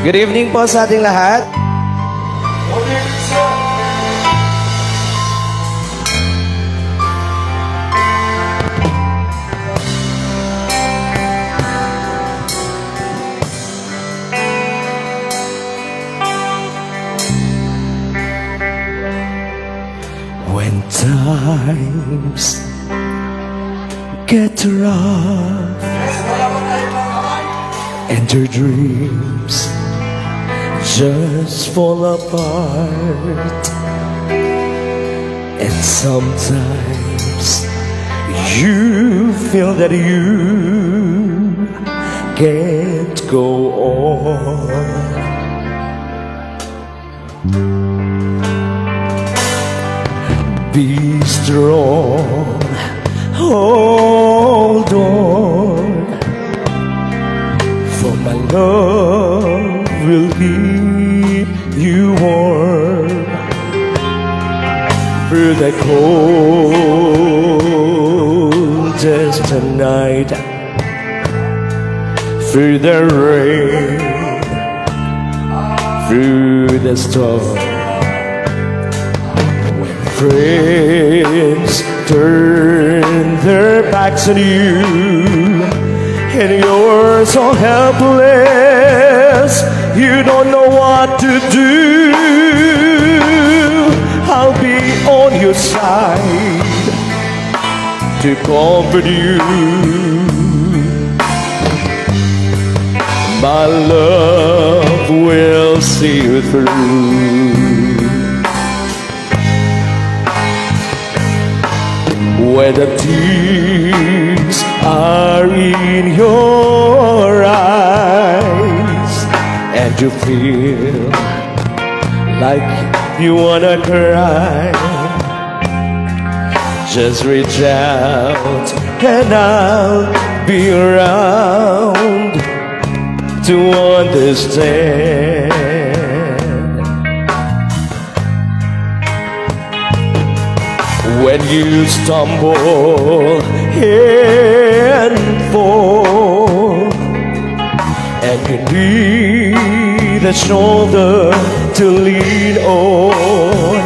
Good evening po sa ating lahat. When times get rough and your dreams just fall apart, and sometimes you feel that you can't go on. Be strong, hold on, for my love will keep you warm through the coldest night, through the rain, through the storm. Friends turn their backs on you, and you're so helpless, you don't know what to do. I'll be on your side to comfort you. My love will see you through. When the tears are in your eyes and you feel like you wanna cry, just reach out and I'll be around to understand. When you stumble and fall, and you need a shoulder to lean on,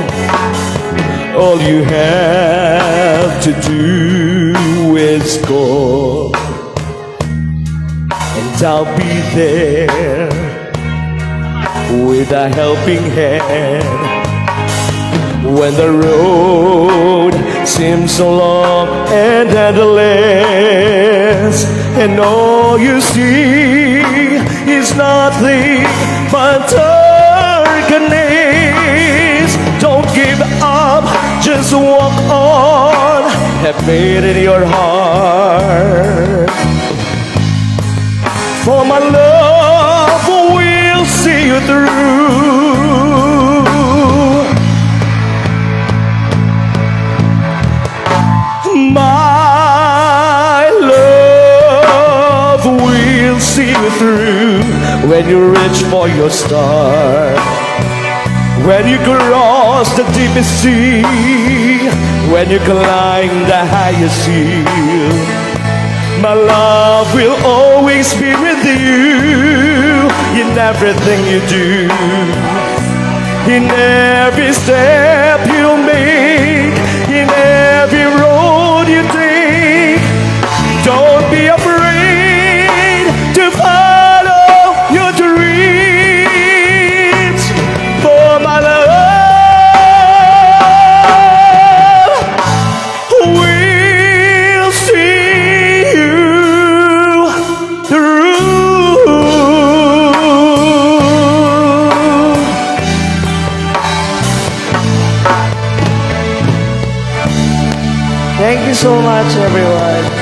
all you have to do is call, and I'll be there with a helping hand. When the road seems so long and endless, and all you see is nothing but darkness, don't give up, just walk on, have faith in your heart, for my love will see you through. My love will see you through when you reach for your star, when you cross the deepest sea, when you climb the highest hill. My love will always be with you in everything you do, in every step you make, in every road you take. Don't be afraid to follow your dreams, for my love will see you through. Thank you so much, everyone.